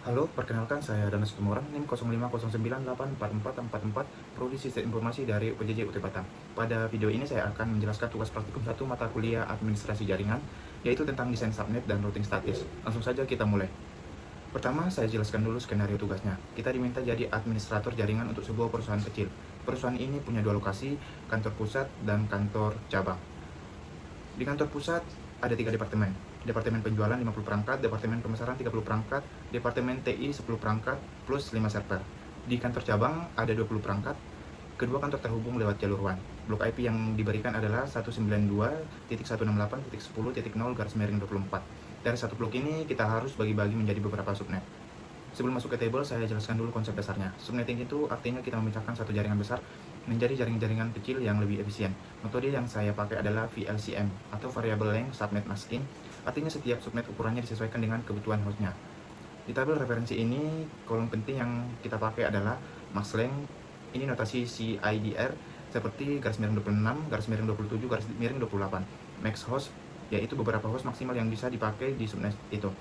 Halo, perkenalkan saya Danas Tumorang, NIM 0509844444, Prodi Sistem Informasi dari UPJJ UT Batam. Pada video ini saya akan menjelaskan tugas praktikum 1 mata kuliah Administrasi Jaringan, yaitu tentang desain subnet dan routing statis. Langsung saja kita mulai. Pertama, saya jelaskan dulu skenario tugasnya. Kita diminta jadi administrator jaringan untuk sebuah perusahaan kecil. Perusahaan ini punya dua lokasi, kantor pusat dan kantor cabang. Di kantor pusat ada 3 departemen. Departemen penjualan 50 perangkat, departemen pemasaran 30 perangkat, departemen TI 10 perangkat, plus 5 server. Di kantor cabang ada 20 perangkat, kedua kantor terhubung lewat jalur WAN. Blok IP yang diberikan adalah 192.168.10.0/24. Dari satu blok ini kita harus bagi-bagi menjadi beberapa subnet. Sebelum masuk ke table, saya jelaskan dulu konsep dasarnya. Subnetting itu artinya kita memecahkan satu jaringan besar menjadi jaringan-jaringan kecil yang lebih efisien. Metode yang saya pakai adalah VLCM atau Variable Length Subnet Masking. Artinya setiap subnet ukurannya disesuaikan dengan kebutuhan hostnya. Di tabel referensi ini, kolom penting yang kita pakai adalah max length. Ini notasi CIDR seperti garis miring 26, garis miring 27, garis miring 28. Max host, yaitu beberapa host maksimal yang bisa dipakai di subnet itu.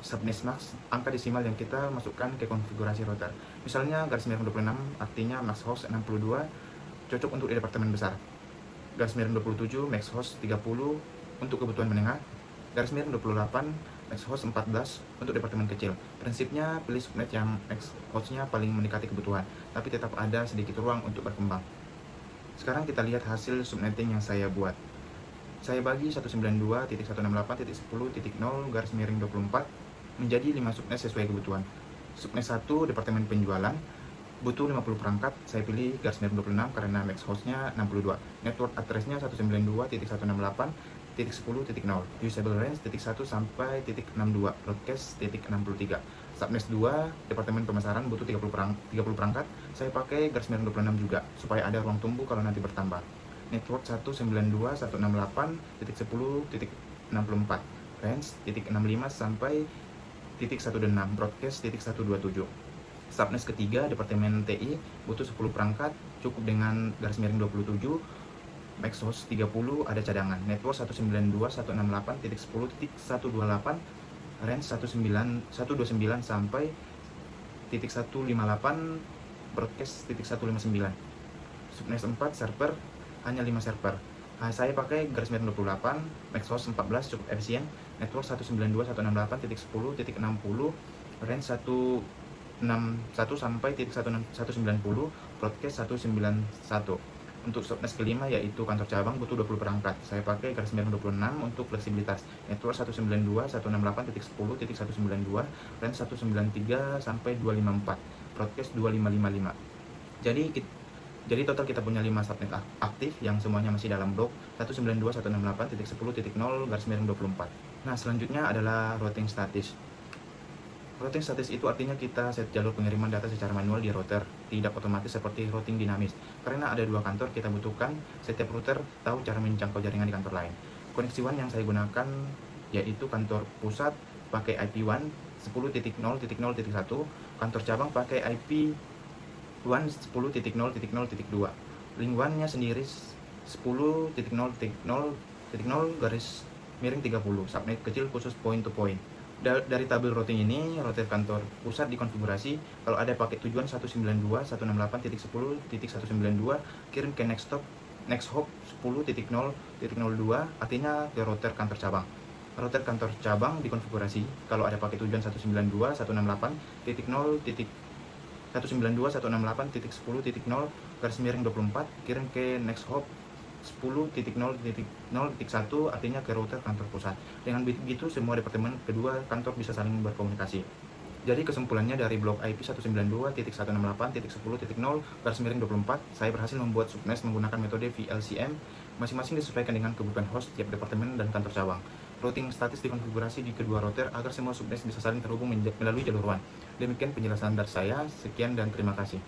Subnet max, angka desimal yang kita masukkan ke konfigurasi router. Misalnya garis miring 26 artinya max host 62, cocok untuk di departemen besar. Garis miring 27 max host 30 untuk kebutuhan menengah. Garis miring 28 max host 14 untuk departemen kecil. Prinsipnya pilih subnet yang max hostnya paling mendekati kebutuhan, tapi tetap ada sedikit ruang untuk berkembang. Sekarang kita lihat hasil subnetting yang saya buat. Saya bagi 192.168.10.0 garis miring 24 menjadi 5 subnet sesuai kebutuhan. Subnet 1 departemen penjualan butuh 50 perangkat, saya pilih garis miring 26 karena max hostnya 62. Network addressnya 192.168.10.0, usable range titik 1 sampai titik 62, broadcast titik 63. Subnet 2 departemen pemasaran butuh 30 perangkat, saya pakai garis miring 26 juga supaya ada ruang tumbuh kalau nanti bertambah. Network 192.168.10.64, range titik 65 sampai titik 1 dan 6, broadcast titik 127. Subnet ketiga departemen TI butuh 10 perangkat, cukup dengan garis miring 27, max host 30, ada cadangan. Network 192.168.10.128, range 129 sampai titik 158, broadcast titik 159. Subnet 4 server hanya 5 server. Saya pakai garis miring 28, max host 14, cukup efisien. Network 192.168.10.60, range 161 sampai titik 190, broadcast 191. Untuk subnet kelima yaitu kantor cabang butuh 20 perangkat. Saya pakai garis miring 26 untuk fleksibilitas. Network 192.168.10.192, range 193 sampai 254, broadcast 2555. Jadi total kita punya 5 subnet aktif yang semuanya masih dalam blok 192.168.10.0 garis miring 24. Nah, selanjutnya adalah routing statis. Routing statis itu artinya kita set jalur pengiriman data secara manual di router, tidak otomatis seperti routing dinamis. Karena ada 2 kantor, kita butuhkan setiap router tahu cara menjangkau jaringan di kantor lain. Koneksi WAN yang saya gunakan yaitu kantor pusat pakai IP WAN 10.0.0.1, kantor cabang pakai IP WAN 10.0.0.2. Link WAN-nya sendiri 10.0.0.0 garis miring 30, subnet kecil khusus point to point. Dari tabel routing ini, router kantor pusat dikonfigurasi kalau ada paket tujuan 192.168.10.192 kirim ke next hop 10.0.02 artinya ke router kantor cabang. Router kantor cabang dikonfigurasi kalau ada paket tujuan 192.168.10.0 garis miring 24 kirim ke next hop 10.0.0.1 artinya ke router kantor pusat. Dengan begitu semua departemen kedua kantor bisa saling berkomunikasi. Jadi kesimpulannya dari blok IP 192.168.10.0 garis miring 24, saya berhasil membuat subnet menggunakan metode VLCM, masing-masing disesuaikan dengan kebutuhan host tiap departemen dan kantor cabang. Routing statis dikonfigurasi di kedua router agar semua subnet bisa saling terhubung melalui jalur WAN. Demikian penjelasan dari saya, sekian dan terima kasih.